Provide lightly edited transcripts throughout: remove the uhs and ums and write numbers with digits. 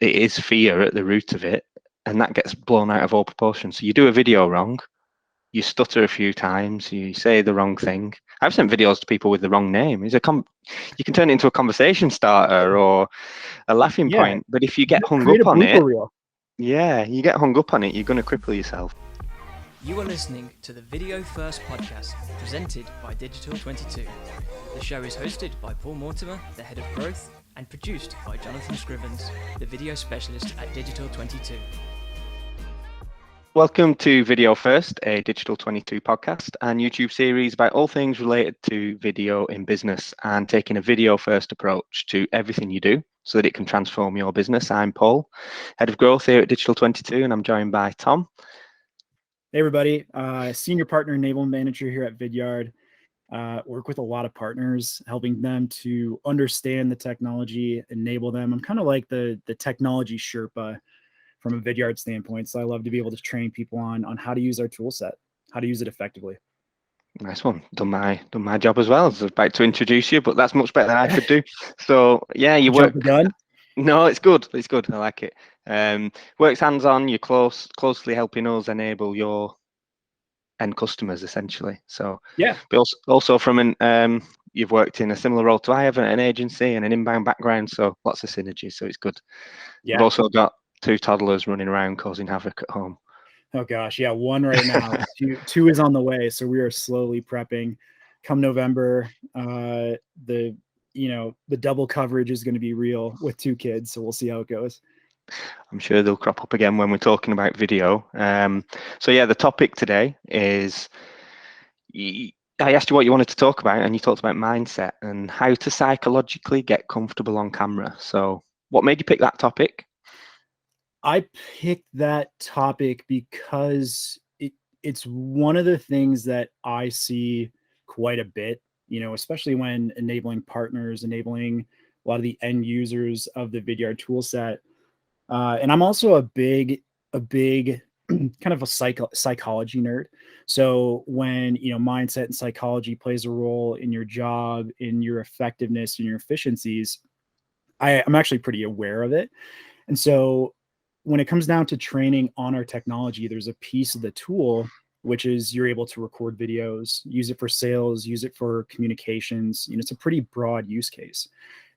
it is fear at the root of it, and that gets blown out of all proportion. So you do a video wrong, you stutter a few times, you say the wrong thing. I've sent videos to people with the wrong name. You can turn it into a conversation starter or a laughing point, but if you get hung create up a on blooper it, reel. yeah, you get hung up on it, you're going to cripple yourself. You are listening to the Video First podcast, presented by Digital22. The show is hosted by Paul Mortimer, the head of growth, and produced by Jonathan Scrivens, the video specialist at Digital22. Welcome to Video First, a Digital22 podcast and YouTube series about all things related to video in business and taking a video first approach to everything you do so that it can transform your business. I'm Paul, head of growth here at Digital22, and I'm joined by Tom. Hey everybody, Senior Partner Enablement Manager here at Vidyard. Work with a lot of partners, helping them to understand the technology, enable them. I'm kind of like the technology Sherpa from a Vidyard standpoint. So I love to be able to train people on how to use our tool set, how to use it effectively. Nice one. Done my job as well. I was about to introduce you, but that's much better than I could do. So yeah, you work. Jump the gun? No, it's good. It's good. I like it. Works hands-on. You're closely helping us enable your end customers, essentially. So yeah. But also from an you've worked in a similar role to I have, an agency and an inbound background. So lots of synergy. So it's good. Yeah. We've also got 2 toddlers running around causing havoc at home. Oh gosh, yeah, 1 right now. two is on the way. So we are slowly prepping. Come November, the double coverage is going to be real with 2 kids. So we'll see how it goes. I'm sure they'll crop up again when we're talking about video. So yeah, the topic today is, I asked you what you wanted to talk about, and you talked about mindset and how to psychologically get comfortable on camera. So what made you pick that topic? I picked that topic because it's one of the things that I see quite a bit, especially when enabling partners, enabling a lot of the end users of the Vidyard tool set. And I'm also a big kind of a psychology nerd. So when, mindset and psychology plays a role in your job, in your effectiveness, in your efficiencies, I'm actually pretty aware of it. And so when it comes down to training on our technology, there's a piece of the tool, which is you're able to record videos, use it for sales, use it for communications. It's a pretty broad use case.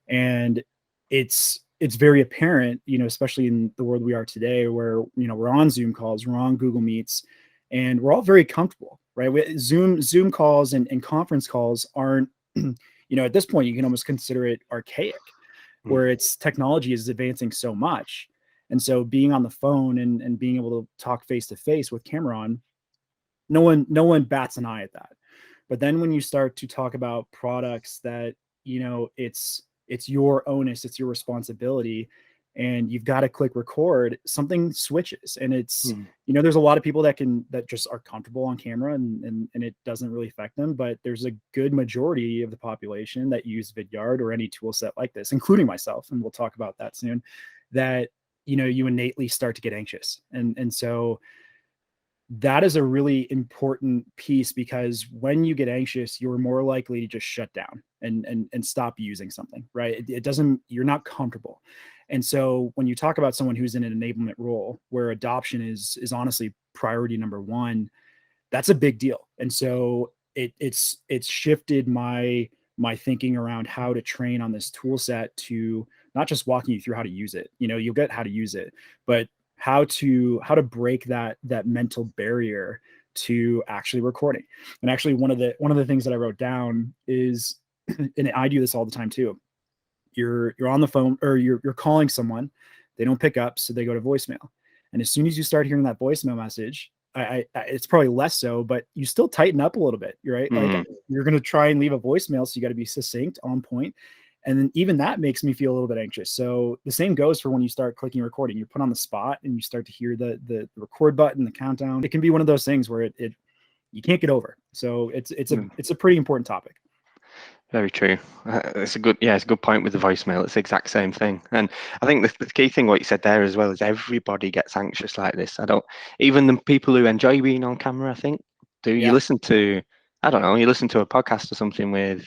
And it's very apparent, especially in the world we are today, where, we're on Zoom calls, we're on Google Meets, and we're all very comfortable, right? Zoom calls and conference calls aren't, at this point, you can almost consider it archaic, where its technology is advancing so much. And so being on the phone and being able to talk face to face with camera on, no one bats an eye at that. But then when you start to talk about products that, it's your onus, it's your responsibility, and you've got to click record, something switches. And it's, there's a lot of people that just are comfortable on camera and it doesn't really affect them, but there's a good majority of the population that use Vidyard or any tool set like this, including myself, and we'll talk about that soon, that you innately start to get anxious. And so that is a really important piece, because when you get anxious, you're more likely to just shut down and stop using something, right? You're not comfortable. And so when you talk about someone who's in an enablement role where adoption is honestly priority number 1, that's a big deal. And so it's shifted my thinking around how to train on this tool set to not just walking you through how to use it. You'll get how to use it, but how to break that mental barrier to actually recording. And actually one of the things that I wrote down is, and I do this all the time too. You're on the phone, or you're calling someone, they don't pick up, so they go to voicemail. And as soon as you start hearing that voicemail message, it's probably less so, but you still tighten up a little bit, right? Like you're going to try and leave a voicemail, so you got to be succinct, on point. And then even that makes me feel a little bit anxious. So the same goes for when you start clicking recording. You're put on the spot and you start to hear the record button, the countdown. It can be one of those things where you can't get over. So it's a pretty important topic. Very true. It's a good point with the voicemail. It's the exact same thing. And I think the key thing what you said there as well is everybody gets anxious like this. Even the people who enjoy being on camera, I think, do. You listen to, you listen to a podcast or something with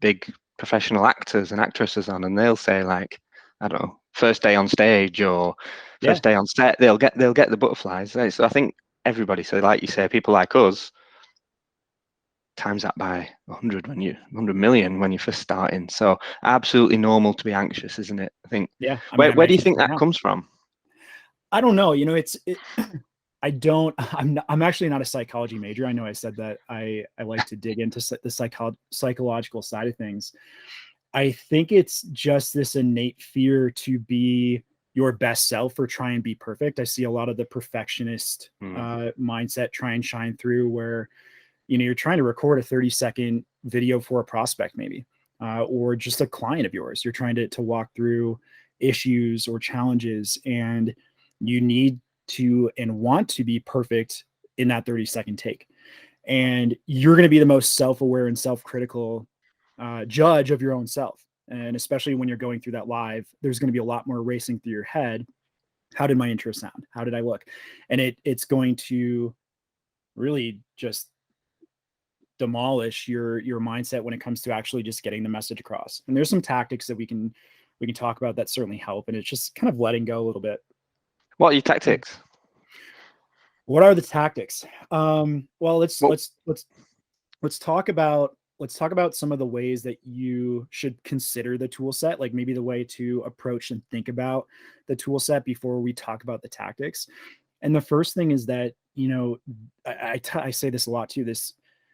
big professional actors and actresses on, and they'll say like, I don't know, first day on stage or Yeah. first day on set, they'll get the butterflies. So I think everybody, so like you say, people like us, times that by 100 100 million when you're first starting. So absolutely normal to be anxious, isn't it? I think. Yeah. I mean, Where do you anxious think right that now. comes from? I don't know. I'm actually not a psychology major. I know I said that I like to dig into the psychological side of things. I think it's just this innate fear to be your best self or try and be perfect. I see a lot of the perfectionist mindset try and shine through where, you're trying to record a 30-second video for a prospect maybe, or just a client of yours. You're trying to walk through issues or challenges, and you need to and want to be perfect in that 30-second take. And you're going to be the most self-aware and self-critical judge of your own self. And especially when you're going through that live, there's going to be a lot more racing through your head. How did my intro sound? How did I look? And it's going to really just demolish your mindset when it comes to actually just getting the message across. And there's some tactics that we can talk about that certainly help. And it's just kind of letting go a little bit. What are your tactics? What are the tactics? Well, let's talk about some of the ways that you should consider the tool set, like maybe the way to approach and think about the tool set before we talk about the tactics. And the first thing is that, I say this a lot too,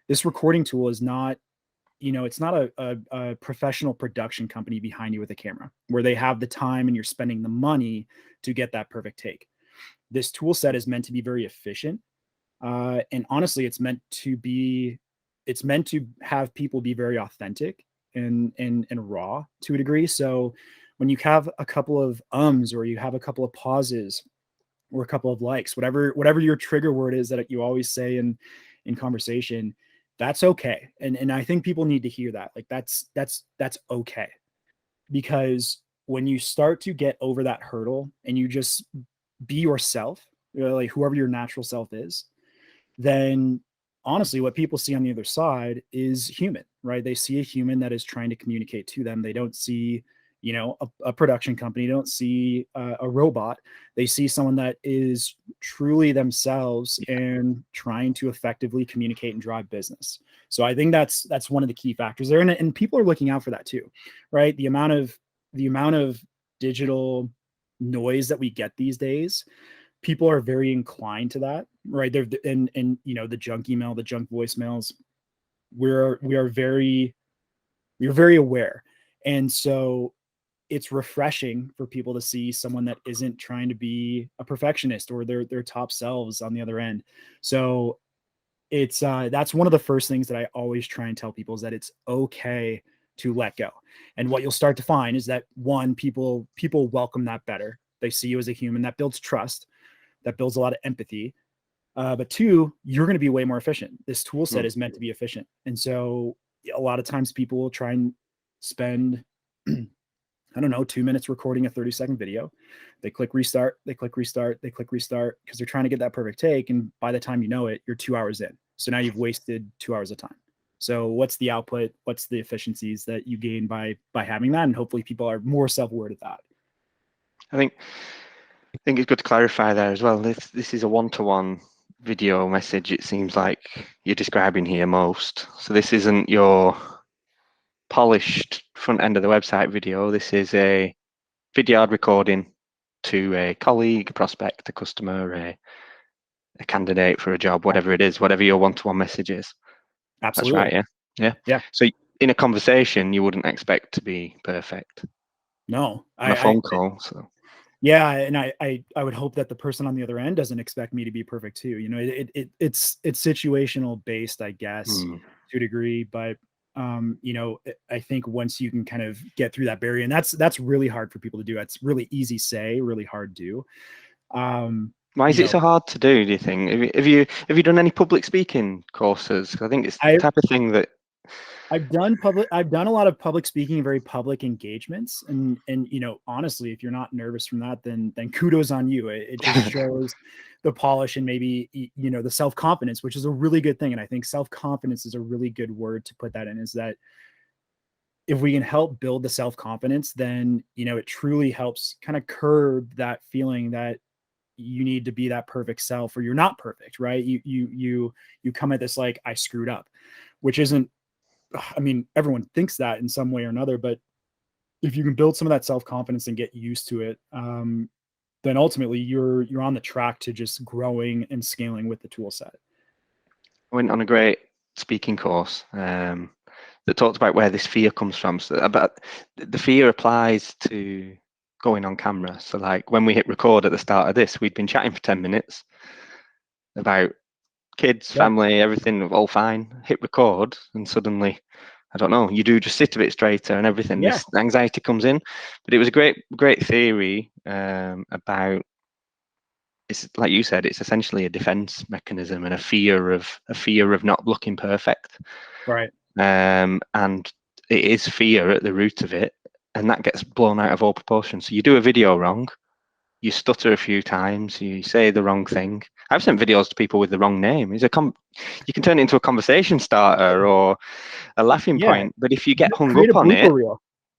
this recording tool is not, it's not a professional production company behind you with a camera where they have the time and you're spending the money to get that perfect take. This tool set is meant to be very efficient. And honestly, it's meant to have people be very authentic and raw to a degree. So when you have a couple of ums, or you have a couple of pauses, or a couple of likes, whatever your trigger word is that you always say in conversation, that's okay. And I think people need to hear that. Like that's okay. Because when you start to get over that hurdle and you just be yourself, like whoever your natural self is, then honestly, what people see on the other side is human, right? They see a human that is trying to communicate to them. They don't see, a production company. They don't see a robot. They see someone that is truly themselves and trying to effectively communicate and drive business. So I think that's one of the key factors there. And people are looking out for that too, right? The amount of digital noise that we get these days, people are very inclined to that, right? They're and the junk email, the junk voicemails. We are very aware, and so it's refreshing for people to see someone that isn't trying to be a perfectionist or their top selves on the other end. So it's that's one of the first things that I always try and tell people is that it's okay to let go. And what you'll start to find is that one, people welcome that better. They see you as a human. That builds trust. That builds a lot of empathy. But two, you're going to be way more efficient. This tool set is meant to be efficient. And so a lot of times people will try and spend, 2 minutes recording a 30-second video. They click restart, because they're trying to get that perfect take. And by the time you know it, you're 2 hours in. So now you've wasted 2 hours of time. So what's the output? What's the efficiencies that you gain by having that? And hopefully people are more self-aware of that. I think it's good to clarify there as well. This is a one-to-one video message, it seems like you're describing here most. So this isn't your polished front end of the website video. This is a Vidyard recording to a colleague, a prospect, a customer, a candidate for a job, whatever it is, whatever your one-to-one message is. Absolutely. That's right, yeah? Yeah. So in a conversation, you wouldn't expect to be perfect. No. On a phone call, so. Yeah, and I would hope that the person on the other end doesn't expect me to be perfect too. It's situational based, I guess, to a degree. But I think once you can kind of get through that barrier, and that's really hard for people to do. It's really easy say, really hard do. Why is it so hard to do you think? Have you done any public speaking courses? I think it's the type of thing that I've done a lot of public speaking, very public engagements. And honestly, if you're not nervous from that, then kudos on you. It just shows the polish and maybe, the self-confidence, which is a really good thing. And I think self-confidence is a really good word to put that in, is that if we can help build the self-confidence, then, it truly helps kind of curb that feeling that you need to be that perfect self, or you're not perfect, right? You come at this like, I screwed up, which isn't, I mean, everyone thinks that in some way or another, but if you can build some of that self-confidence and get used to it, then ultimately you're on the track to just growing and scaling with the tool set. I went on a great speaking course that talked about where this fear comes from. So about the fear applies to going on camera. So like when we hit record at the start of this, we'd been chatting for 10 minutes about kids, family, everything, all fine. Hit record, and suddenly, I don't know, you do just sit a bit straighter and everything. Yeah. This anxiety comes in. But it was a great theory about, it's like you said, it's essentially a defense mechanism and a fear of not looking perfect. Right. And it is fear at the root of it, and that gets blown out of all proportion. So you do a video wrong, you stutter a few times, you say the wrong thing. I've sent videos to people with the wrong name. You can turn it into a conversation starter or a laughing point. But if you get hung up on it,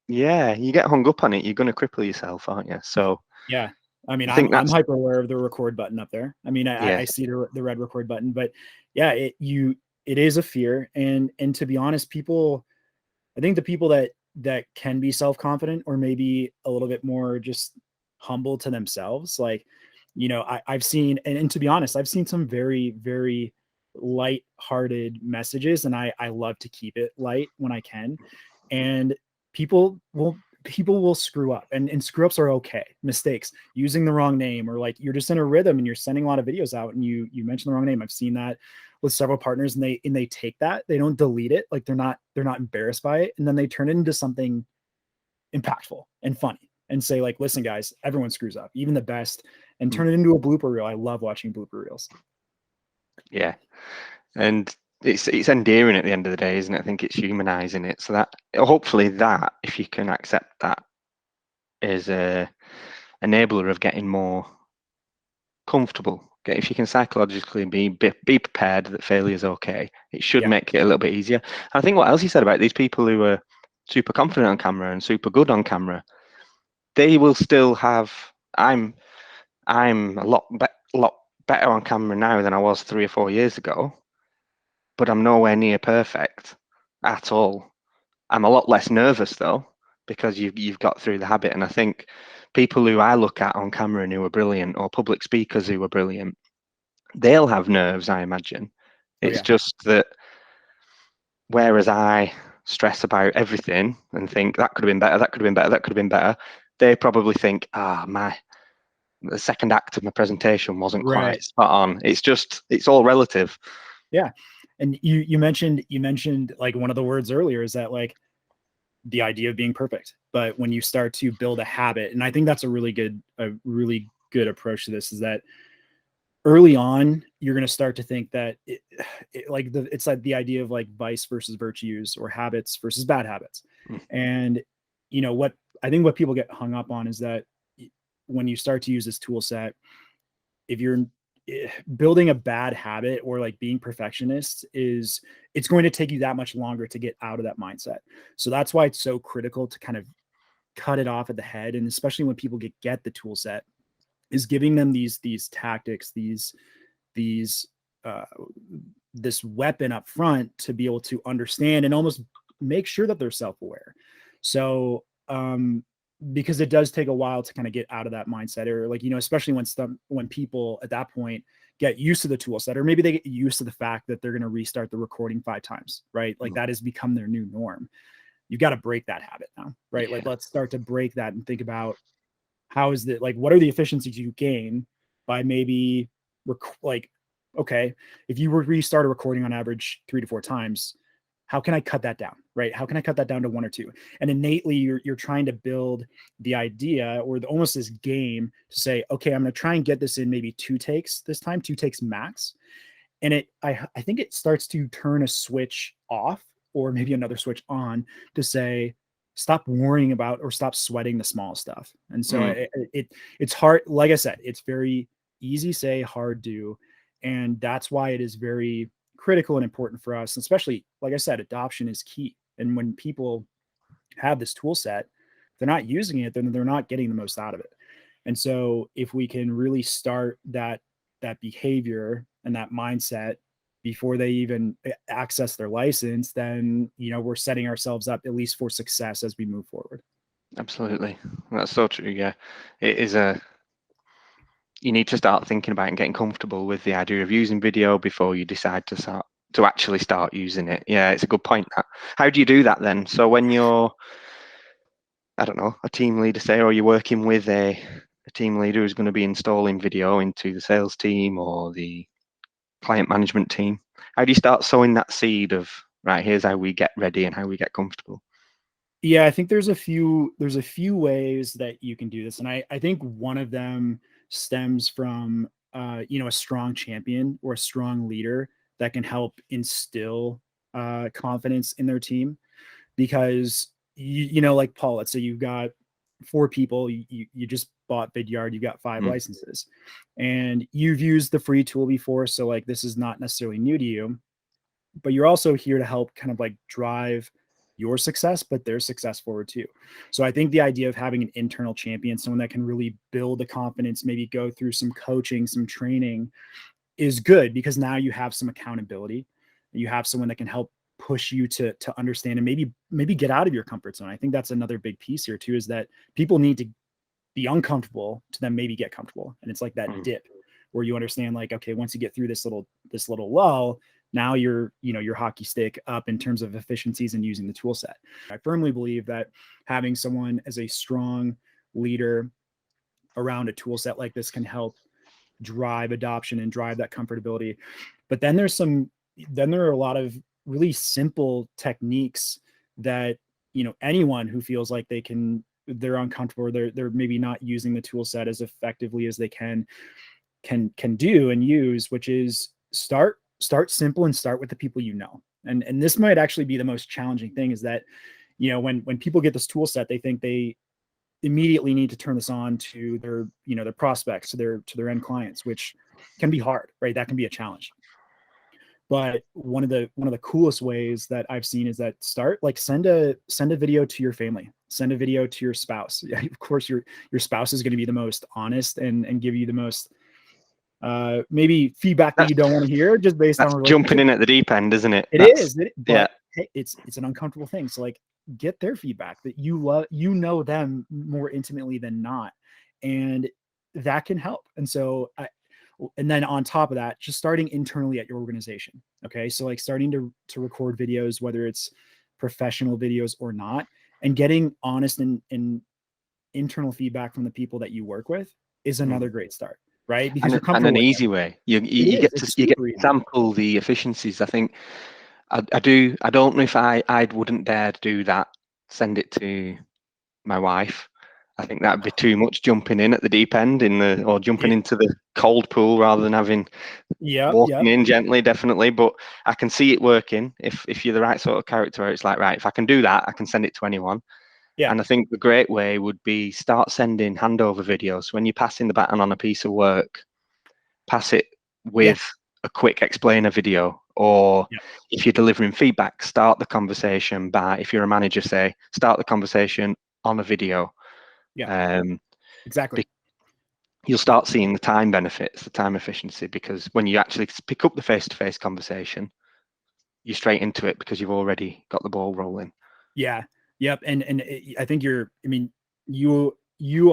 you get hung up on it, you're going to cripple yourself, aren't you? So yeah, I mean, I'm hyper aware of the record button up there. I mean, I see the red record button, but yeah, it is a fear. And to be honest, I think the people that can be self-confident, or maybe a little bit more just humble to themselves, like, I've seen, and to be honest, I've seen some very, very light-hearted messages, and I love to keep it light when I can. And people will screw up, and screw ups are okay. Mistakes, using the wrong name, or like you're just in a rhythm and you're sending a lot of videos out and you mention the wrong name. I've seen that with several partners, and they take that, they don't delete it, like they're not embarrassed by it, and then they turn it into something impactful and funny and say like, listen guys, everyone screws up, even the best, and turn it into a blooper reel. I love watching blooper reels. Yeah. And it's endearing at the end of the day, isn't it? I think it's humanizing it. So that hopefully that, if you can accept that, is a enabler of getting more comfortable. If you can psychologically be prepared that failure is okay, it should make it a little bit easier. And I think what else you said about these people who are super confident on camera and super good on camera, they will still have. I'm a lot better on camera now than I was 3 or 4 years ago, but I'm nowhere near perfect at all. I'm a lot less nervous though, because you've got through the habit. And I think people who I look at on camera and who are brilliant, or public speakers who are brilliant, they'll have nerves, I imagine. It's just that whereas I stress about everything and think that could have been better, that could have been better, that could have been better, they probably think, the second act of my presentation wasn't quite spot on. It's all relative. Yeah. And you mentioned like one of the words earlier is that like the idea of being perfect. But when you start to build a habit, and I think that's a really good approach to this, is that early on, you're going to start to think that it's like the idea of like vice versus virtues, or habits versus bad habits. And what I think what people get hung up on is that when you start to use this tool set, if you're building a bad habit or like being perfectionist, it's going to take you that much longer to get out of that mindset. So that's why it's so critical to kind of cut it off at the head. And especially when people get the tool set, is giving them these tactics, this weapon up front to be able to understand and almost make sure that they're self-aware. So, because it does take a while to kind of get out of that mindset, or like, especially when people at that point get used to the tool set, or maybe they get used to the fact that they're going to restart the recording 5 times, right? Like that has become their new norm. You've got to break that habit now, right? Like let's start to break that and think about how is that, like, what are the efficiencies you gain by maybe okay, if you restart a recording on average 3 to 4 times, how can I cut that down, right? How can I cut that down to 1 or 2? And innately, you're trying to build the idea, or almost this game, to say, okay, I'm going to try and get this in maybe 2 takes this time, 2 takes max. And I think it starts to turn a switch off, or maybe another switch on, to say, stop worrying about or stop sweating the small stuff. And so it's hard. Like I said, it's very easy say, hard do. And that's why it is very critical and important for us, especially, like I said, adoption is key. And when people have this tool set, they're not using it, then they're not getting the most out of it. And so if we can really start that behavior and that mindset before they even access their license, then, we're setting ourselves up at least for success as we move forward. Absolutely. That's so true. Yeah. It is you need to start thinking about and getting comfortable with the idea of using video before you decide to actually start using it. Yeah, it's a good point. How do you do that then? So when you're, I don't know, a team leader, say, or you're working with a team leader who's going to be installing video into the sales team or the client management team, how do you start sowing that seed of, right, here's how we get ready and how we get comfortable? Yeah, I think there's a few ways that you can do this. And I think one of them stems from, a strong champion or a strong leader that can help instill confidence in their team. Because, like Paul, let's say you've got 4 people, you just bought Vidyard, you've got 5 licenses, and you've used the free tool before. So like, this is not necessarily new to you, but you're also here to help kind of like drive your success, but their success forward too. So I think the idea of having an internal champion, someone that can really build the confidence, maybe go through some coaching, some training, is good, because now you have some accountability. You have someone that can help push you to understand and maybe get out of your comfort zone. I think that's another big piece here too, is that people need to be uncomfortable to then maybe get comfortable. And it's like that dip where you understand, like, okay, once you get through this little lull, now you're, your hockey stick up in terms of efficiencies and using the tool set. I firmly believe that having someone as a strong leader around a tool set like this can help drive adoption and drive that comfortability. But then there are a lot of really simple techniques that, anyone who feels like they're uncomfortable, or they're maybe not using the tool set as effectively as they can do and use, which is start simple and start with the people and this might actually be the most challenging thing, is that when people get this tool set, they think they immediately need to turn this on to their their prospects, to their end clients, which can be hard, right? That can be a challenge. But one of the coolest ways that I've seen is that send a video to your family, send a video to your spouse. Yeah, of course your spouse is going to be the most honest and give you the most maybe feedback that you don't want to hear, just based on jumping in at the deep end, isn't it? But it's an uncomfortable thing. So like, get their feedback that you love, them more intimately than not, and that can help. And then on top of that, just starting internally at your organization. Okay, so like starting to record videos, whether it's professional videos or not, and getting honest and internal feedback from the people that you work with is another great start. Right? Because you're comfortable. And an easy way. You get to sample the efficiencies. I think I don't know if I wouldn't dare to do that. Send it to my wife. I think that'd be too much jumping in at the deep end or jumping into the cold pool rather than having walking in gently, definitely. But I can see it working if you're the right sort of character, where it's like, right, if I can do that, I can send it to anyone. Yeah. And I think the great way would be start sending handover videos. When you're passing the baton on a piece of work, pass it with a quick explainer video. Or if you're delivering feedback, start the conversation by, if you're a manager, say, start the conversation on a video. Yeah, exactly. You'll start seeing the time benefits, the time efficiency, because when you actually pick up the face-to-face conversation, you're straight into it because you've already got the ball rolling. Yeah. Yep. And I think you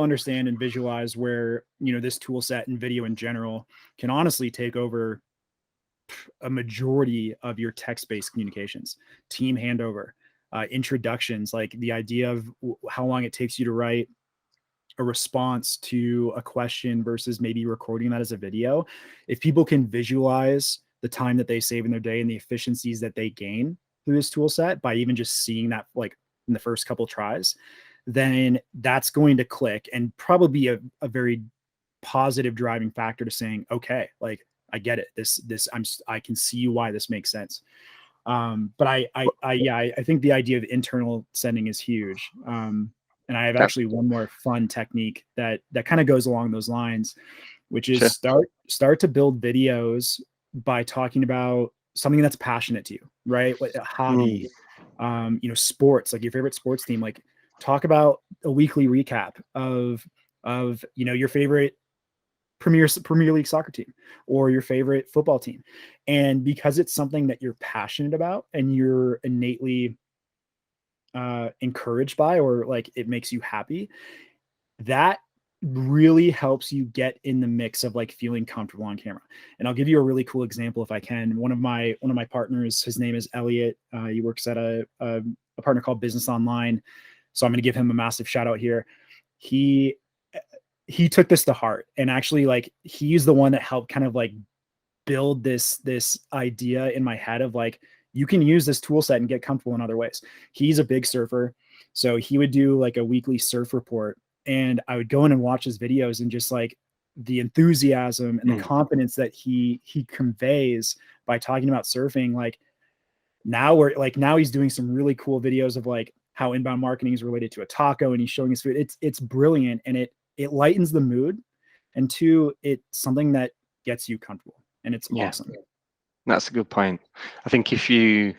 understand and visualize where, this tool set and video in general can honestly take over a majority of your text-based communications, team handover, introductions, like the idea of how long it takes you to write a response to a question versus maybe recording that as a video. If people can visualize the time that they save in their day and the efficiencies that they gain through this tool set by even just seeing that, like in the first couple tries, then that's going to click and probably be a very positive driving factor to saying, okay, like I get it. I can see why this makes sense. But I think the idea of internal sending is huge. And I have actually one more fun technique that kind of goes along those lines, which is start to build videos by talking about something that's passionate to you, right? Like a hobby, sports, like your favorite sports team, like talk about a weekly recap of your favorite Premier League soccer team or your favorite football team. And because it's something that you're passionate about and you're innately encouraged by, or like it makes you happy, that really helps you get in the mix of like feeling comfortable on camera. And I'll give you a really cool example if I can. One of my partners, his name is Elliot. He works at a partner called Business Online. So I'm going to give him a massive shout out here. He took this to heart, and actually like he's the one that helped kind of like build this idea in my head of like, you can use this tool set and get comfortable in other ways. He's a big surfer. So he would do like a weekly surf report, and I would go in and watch his videos, and just like the enthusiasm and the confidence that he conveys by talking about surfing. Like now he's doing some really cool videos of like how inbound marketing is related to a taco, and he's showing his food. It's brilliant, and it lightens the mood. And two, it's something that gets you comfortable, and it's awesome. That's a good point. I think if you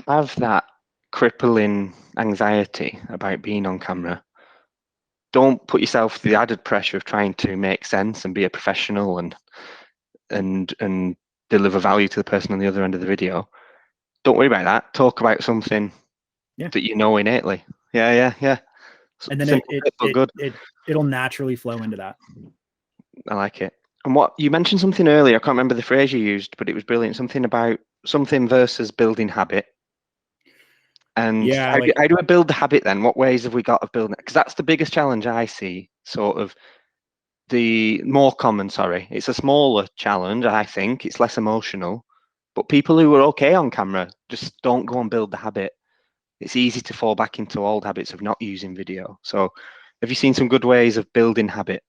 have that crippling anxiety about being on camera, don't put yourself through the added pressure of trying to make sense and be a professional and deliver value to the person on the other end of the video. Don't worry about that. Talk about something that you know innately. Yeah. And then it'll naturally flow into that. I like it. And what you mentioned something earlier, I can't remember the phrase you used, but it was brilliant. Something about something versus building habit. And how do I build the habit then? What ways have we got of building it? Because that's the biggest challenge I see. Sort of the more common, it's a smaller challenge, I think. It's less emotional. But people who are okay on camera just don't go and build the habit. It's easy to fall back into old habits of not using video. So have you seen some good ways of building habit?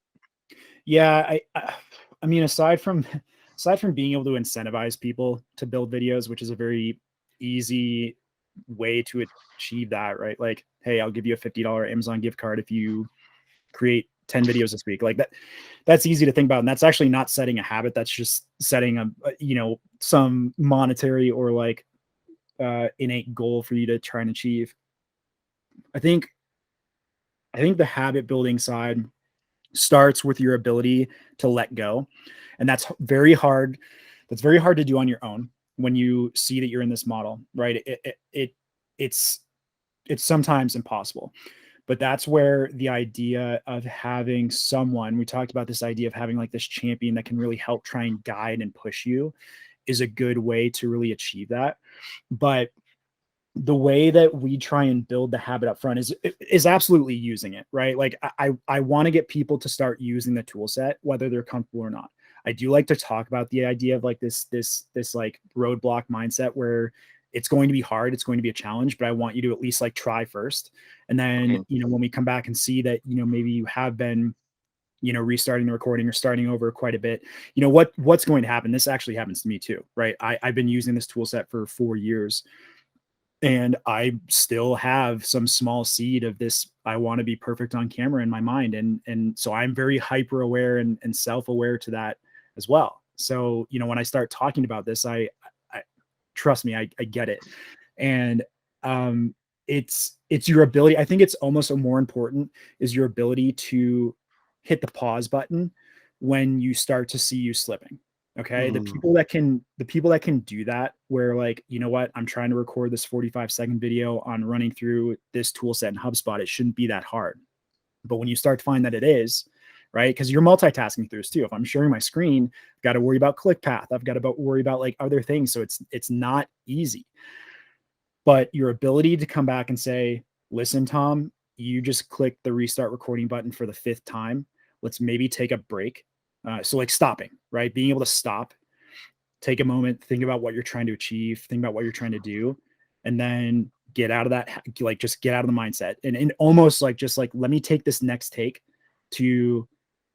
Yeah, I mean, aside from being able to incentivize people to build videos, which is a very easy way to achieve that, right? Like, hey, I'll give you a $50 Amazon gift card if you create 10 videos this week. Like that's easy to think about. And that's actually not setting a habit. That's just setting some monetary or like innate goal for you to try and achieve. I think the habit building side starts with your ability to let go. And that's very hard. That's very hard to do on your own when you see that you're in this model, right? It's sometimes impossible. But that's where the idea of having someone, we talked about this idea of having like this champion that can really help try and guide and push you, is a good way to really achieve that. But the way that we try and build the habit up front is absolutely using it, right? Like I want to get people to start using the tool set, whether they're comfortable or not. I do like to talk about the idea of like this like roadblock mindset where it's going to be hard. It's going to be a challenge, but I want you to at least like try first. And then, when we come back and see that, maybe you have been, restarting the recording or starting over quite a bit, what's going to happen. This actually happens to me too, right? I've been using this tool set for 4 years. And I still have some small seed of this, I want to be perfect on camera in my mind. And so I'm very hyper aware and self-aware to that as well. So, when I start talking about this, I trust me, I get it. And it's your ability. I think it's almost more important is your ability to hit the pause button when you start to see you slipping. Okay. The people that can do that, where like, I'm trying to record this 45-second video on running through this tool set in HubSpot. It shouldn't be that hard. But when you start to find that it is, right? Because you're multitasking through this too. If I'm sharing my screen, I've got to worry about click path. I've got to worry about like other things. So it's not easy. But your ability to come back and say, listen, Tom, you just clicked the restart recording button for the 5th time. Let's maybe take a break. So like stopping, right? Being able to stop, take a moment, think about what you're trying to achieve, think about what you're trying to do, and then get out of that, like just get out of the mindset and almost like, just like, let me take this next take to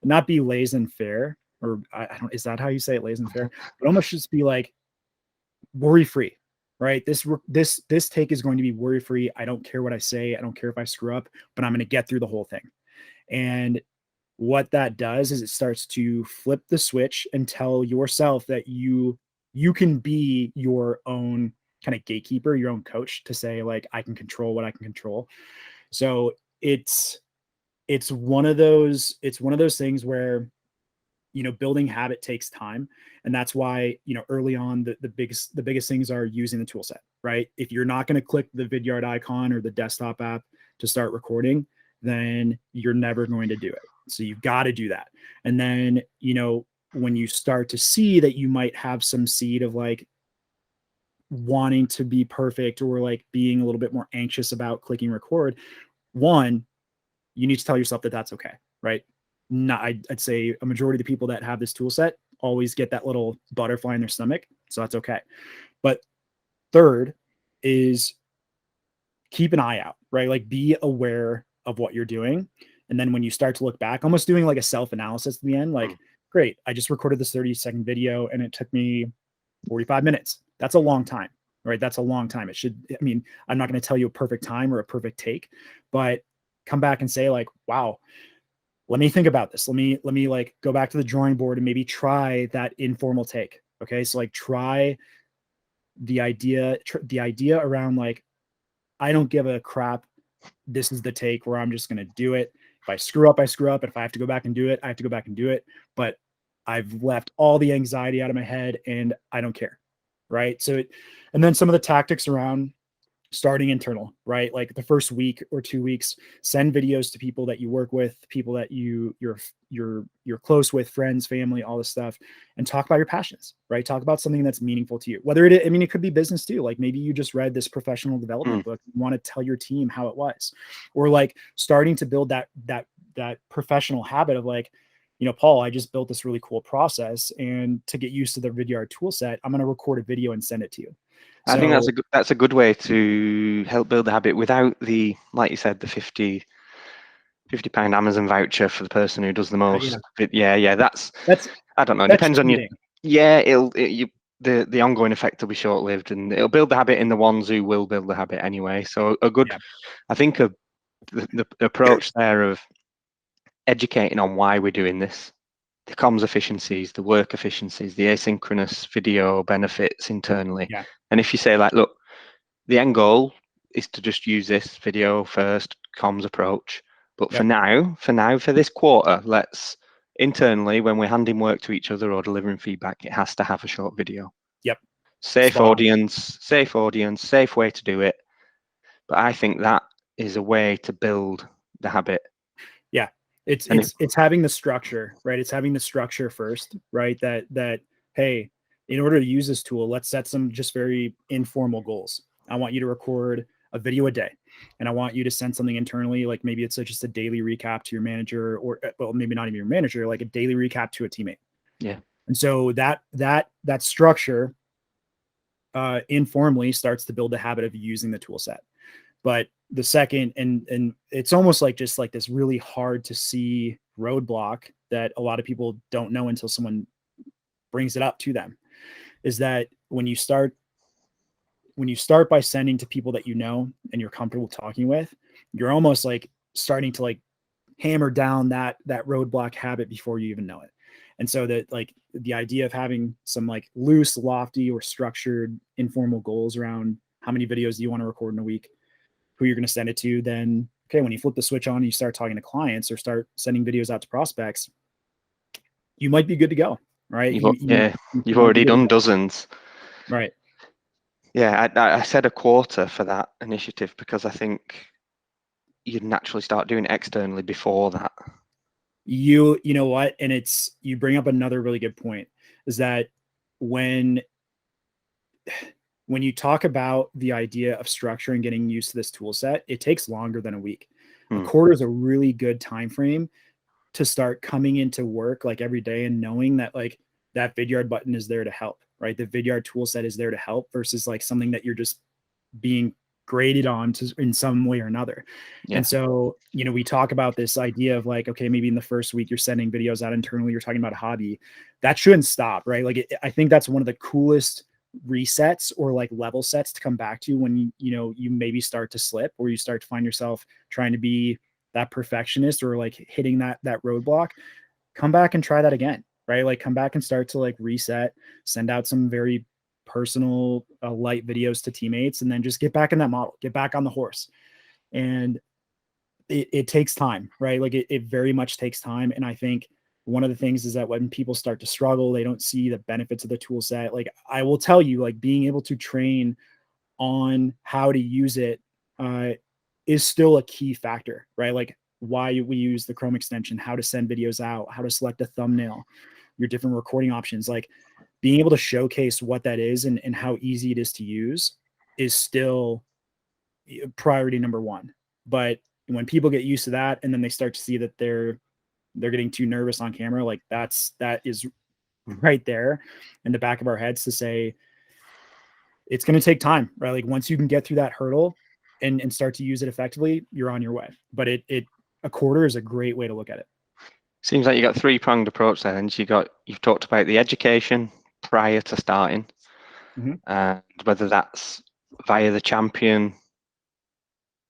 not be laissez-faire, or I don't, is that how you say it? Laissez-faire, but almost just be like worry-free, right? This take is going to be worry-free. I don't care what I say. I don't care if I screw up, but I'm going to get through the whole thing. And what that does is it starts to flip the switch and tell yourself that you can be your own kind of gatekeeper, your own coach to say like, I can control what I can control. So it's one of those things where, building habit takes time. And that's why, early on, the biggest things are using the tool set, right? If you're not going to click the Vidyard icon or the desktop app to start recording, then you're never going to do it. So you've got to do that. And then, when you start to see that you might have some seed of like wanting to be perfect or like being a little bit more anxious about clicking record, one, you need to tell yourself that that's okay, right? I'd say a majority of the people that have this tool set always get that little butterfly in their stomach. So that's okay. But third is keep an eye out, right? Like be aware of what you're doing. And then when you start to look back, almost doing like a self-analysis at the end, like, great, I just recorded this 30-second video and it took me 45 minutes. That's a long time, right? That's a long time. I'm not going to tell you a perfect time or a perfect take, but come back and say like, wow, let me think about this. Let me like go back to the drawing board and maybe try that informal take. Okay. So like try the idea around like, I don't give a crap. This is the take where I'm just going to do it. If I screw up, I screw up. If I have to go back and do it, I have to go back and do it. But I've left all the anxiety out of my head and I don't care. Right. So, and then some of the tactics around starting internal, right? Like the first week or 2 weeks, send videos to people that you work with, people that you're close with, friends, family, all this stuff, and talk about your passions, right? Talk about something that's meaningful to you. Whether it could be business too. Like maybe you just read this professional development book, you want to tell your team how it was, or like starting to build that professional habit of like, Paul, I just built this really cool process, and to get used to the Vidyard tool set, I'm going to record a video and send it to you. I think that's a good way to help build the habit without the, like you said, the £50 Amazon voucher for the person who does the most. That's I don't know. It depends on you. Yeah, the ongoing effect will be short lived, and it'll build the habit in the ones who will build the habit anyway. So I think the approach there of educating on why we're doing this, the comms efficiencies, the work efficiencies, the asynchronous video benefits internally. Yeah. And if you say like, look, the end goal is to just use this video first comms approach. But for now, for this quarter, let's internally, when we're handing work to each other or delivering feedback, it has to have a short video. Yep. Safe audience, safe way to do it. But I think that is a way to build the habit. Yeah. It's having the structure, right? It's having the structure first, right? That, hey, in order to use this tool, let's set some just very informal goals. I want you to record a video a day, and I want you to send something internally. Like maybe it's just a daily recap to your manager, or well, maybe not even your manager, like a daily recap to a teammate. Yeah. And so that structure informally starts to build the habit of using the tool set. But the second, and it's almost like just like this really hard to see roadblock that a lot of people don't know until someone brings it up to them, is that when you start by sending to people that you know and you're comfortable talking with, you're almost like starting to like hammer down that roadblock habit before you even know it. And so that like the idea of having some like loose, lofty, or structured informal goals around how many videos do you want to record in a week, who you're going to send it to, then, okay, when you flip the switch on and you start talking to clients or start sending videos out to prospects, you might be good to go, right? You've already done dozens. Right. Yeah, I said a quarter for that initiative because I think you'd naturally start doing it externally before that. You know what? And you bring up another really good point, is that when you talk about the idea of structure and getting used to this tool set, it takes longer than a week. A quarter is a really good time frame to start coming into work like every day and knowing that like that Vidyard button is there to help, right? The Vidyard tool set is there to help versus like something that you're just being graded on in some way or another. Yeah. And so, we talk about this idea of like, okay, maybe in the first week you're sending videos out internally, you're talking about a hobby. That shouldn't stop, right? Like I think that's one of the coolest resets or like level sets to come back to when you maybe start to slip, or you start to find yourself trying to be that perfectionist or like hitting that roadblock. Come back and try that again, right? Like come back and start to like reset, send out some very personal light videos to teammates, and then just get back in that model, get back on the horse. And it takes time, right? Like it very much takes time. And I think one of the things is that when people start to struggle, they don't see the benefits of the tool set. Like I will tell you, like being able to train on how to use it is still a key factor, right? Like why we use the Chrome extension, how to send videos out, how to select a thumbnail, your different recording options. Like being able to showcase what that is and how easy it is to use is still priority number one. But when people get used to that and then they start to see that they're getting too nervous on camera, like that is right there in the back of our heads to say it's going to take time, right? Like once you can get through that hurdle and start to use it effectively, you're on your way. But a quarter is a great way to look at it. Seems like you got a three-pronged approach there. And you've talked about the education prior to starting, and whether that's via the champion,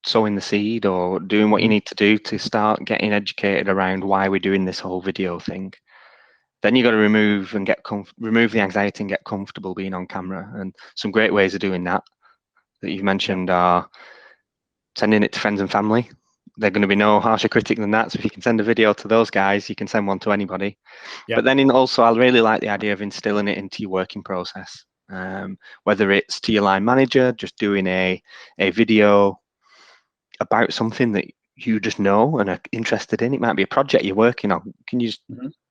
sowing the seed, or doing what you need to do to start getting educated around why we're doing this whole video thing. Then you got to remove the anxiety and get comfortable being on camera. And some great ways of doing that you've mentioned are sending it to friends and family. They're going to be no harsher critic than that. So if you can send a video to those guys, you can send one to anybody. But then also, I really like the idea of instilling it into your working process. Whether it's to your line manager, just doing a video about something that you just know and are interested in. It might be a project you're working on. Can you just,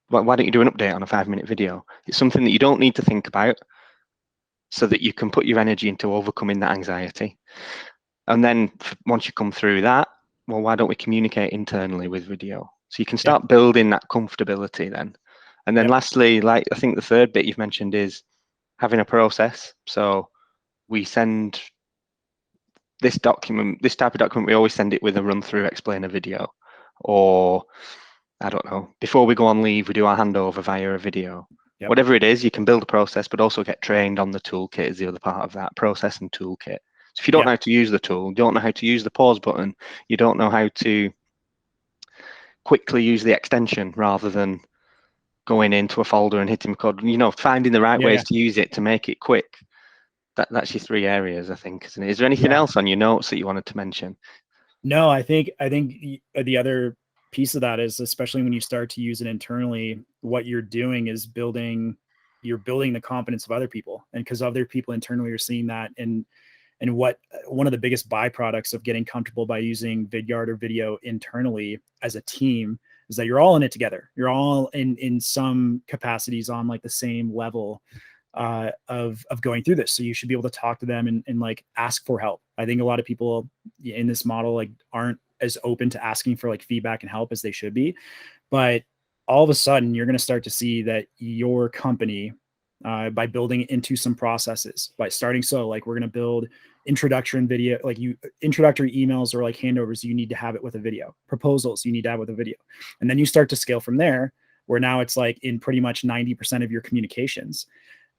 why don't you do an update on a 5-minute video? It's something that you don't need to think about, so that you can put your energy into overcoming that anxiety. And then once you come through that, well, why don't we communicate internally with video? So you can start building that comfortability then. And then lastly, like I think the third bit you've mentioned is having a process. So we send this type of document, we always send it with a run through explainer video, or I don't know, before we go on leave, we do our handover via a video. Whatever it is, you can build a process, but also get trained on the toolkit is the other part of that, process and toolkit. So if you don't know how to use the tool, you don't know how to use the pause button, you don't know how to quickly use the extension rather than going into a folder and hitting record, finding the right ways to use it to make it quick. That's your 3 areas, I think, isn't it? Is there anything else on your notes that you wanted to mention? No, I think the other piece of that is, especially when you start to use it internally, what you're doing is building the confidence of other people, and because other people internally are seeing that, and what one of the biggest byproducts of getting comfortable by using Vidyard or video internally as a team is that you're all in it together. You're all in some capacities on like the same level of going through this. So you should be able to talk to them and like ask for help. I think a lot of people in this model like aren't as open to asking for like feedback and help as they should be. But all of a sudden you're going to start to see that your company, by building into some processes, by starting slow, like we're going to build introductory video, like introductory emails or like handovers, you need to have it with a video. Proposals, you need to have with a video. And then you start to scale from there, where now it's like in pretty much 90% of your communications.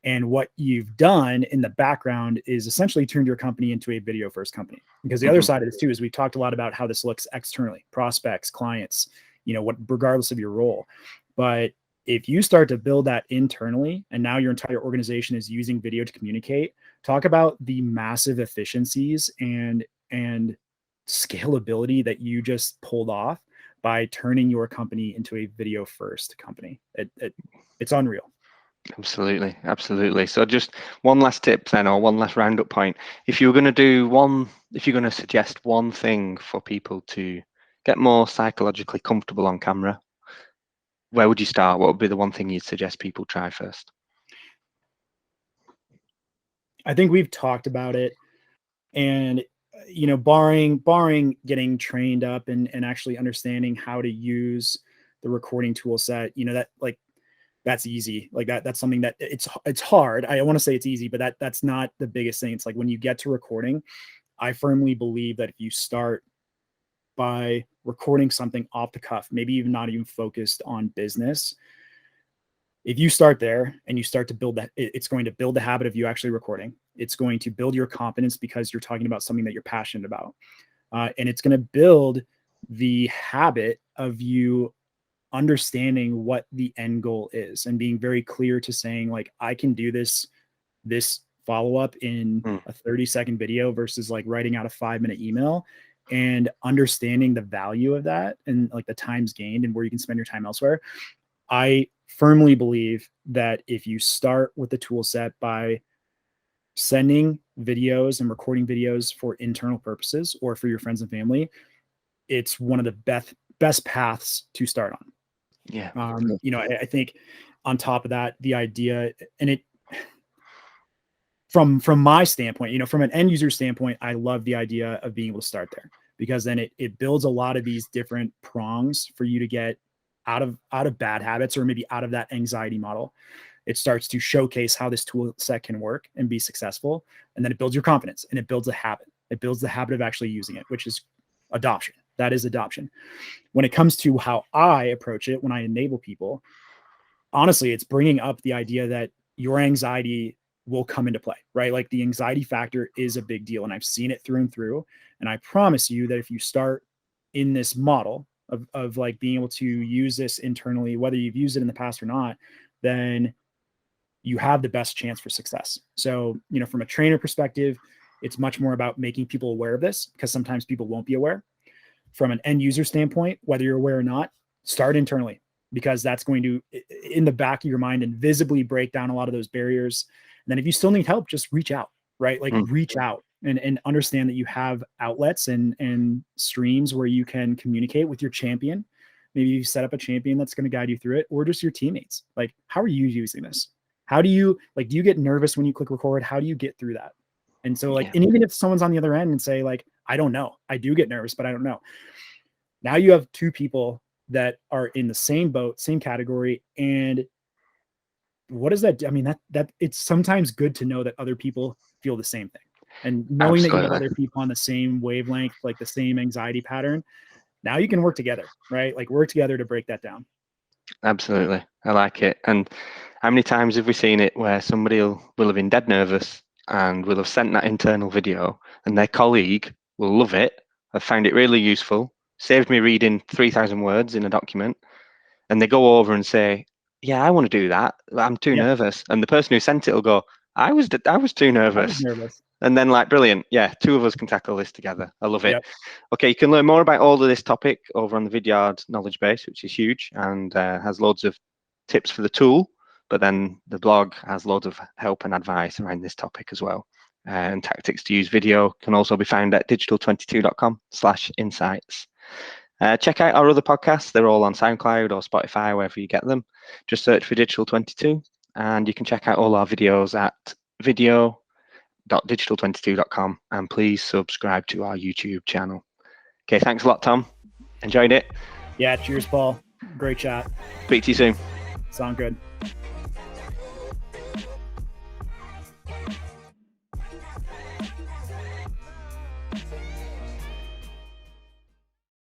And what you've done in the background is essentially turned your company into a video first company. Because the other side of this too is we've talked a lot about how this looks externally, prospects, clients, regardless of your role. But if you start to build that internally, and now your entire organization is using video to communicate, talk about the massive efficiencies and scalability that you just pulled off by turning your company into a video first company. It's unreal. Absolutely. So just one last tip then, or one last roundup point. If you're going to suggest one thing for people to get more psychologically comfortable on camera, where would you start? What would be the one thing you'd suggest people try first? I think we've talked about it, and barring getting trained up and actually understanding how to use the recording tool set, that like that's easy. Like that's something that it's hard. I want to say it's easy, but that's not the biggest thing. It's like when you get to recording, I firmly believe that if you start by recording something off the cuff, maybe even not even focused on business, if you start there and you start to build that, it's going to build the habit of you actually recording. It's going to build your confidence because you're talking about something that you're passionate about. And it's going to build the habit of you understanding what the end goal is and being very clear to saying like, I can do this follow-up in a 30-second video versus like writing out a 5-minute email, and understanding the value of that and like the times gained and where you can spend your time elsewhere. I firmly believe that if you start with the tool set by sending videos and recording videos for internal purposes or for your friends and family, it's one of the best paths to start on. Yeah. You know, I think on top of that, the idea, and it, from my standpoint, you know, from an end user standpoint, I love the idea of being able to start there, because then it builds a lot of these different prongs for you to get out of bad habits, or maybe out of that anxiety model. It starts to showcase how this tool set can work and be successful. And then it builds your confidence, and it builds a habit. It builds the habit of actually using it, which is adoption. That is adoption. When it comes to how I approach it, when I enable people, honestly, it's bringing up the idea that your anxiety will come into play, right? Like the anxiety factor is a big deal, and I've seen it through and through. And I promise you that if you start in this model of like being able to use this internally, whether you've used it in the past or not, then you have the best chance for success. So, you know, from a trainer perspective, it's much more about making people aware of this, because sometimes people won't be aware. From an end user standpoint, whether you're aware or not, start internally, because that's going to, in the back of your mind, invisibly break down a lot of those barriers. And then if you still need help, just reach out, right? Like reach out and understand that you have outlets and streams where you can communicate with your champion. Maybe you set up a champion that's going to guide you through it, or just your teammates. Like, how are you using this? How do you, like, do you get nervous when you click record? How do you get through that? And so like, and even if someone's on the other end and say like, I don't know, I do get nervous, but I don't know. Now you have two people that are in the same boat, same category. And what does that do? I mean, that it's sometimes good to know that other people feel the same thing, and knowing that you have other people on the same wavelength, like the same anxiety pattern. Now you can work together, right? Like work together to break that down. Absolutely. I like it. And how many times have we seen it where somebody will have been dead nervous and will have sent that internal video, and their colleague will love it, have found it really useful, saved me reading 3,000 words in a document, and they go over and say, yeah, I want to do that. I'm too nervous. And the person who sent it will go, I was too nervous. And then like, brilliant. Yeah, two of us can tackle this together. I love it. Yep. Okay, you can learn more about all of this topic over on the Vidyard knowledge base, which is huge and has loads of tips for the tool. But then the blog has loads of help and advice around this topic as well. And tactics to use video can also be found at digital22.com/insights. Check out our other podcasts. They're all on SoundCloud or Spotify, wherever you get them. Just search for Digital 22, and you can check out all our videos at video.digital22.com, and please subscribe to our YouTube channel. Okay, thanks a lot, Tom. Enjoyed it. Yeah, cheers, Paul. Great chat. Speak to you soon. Sound good.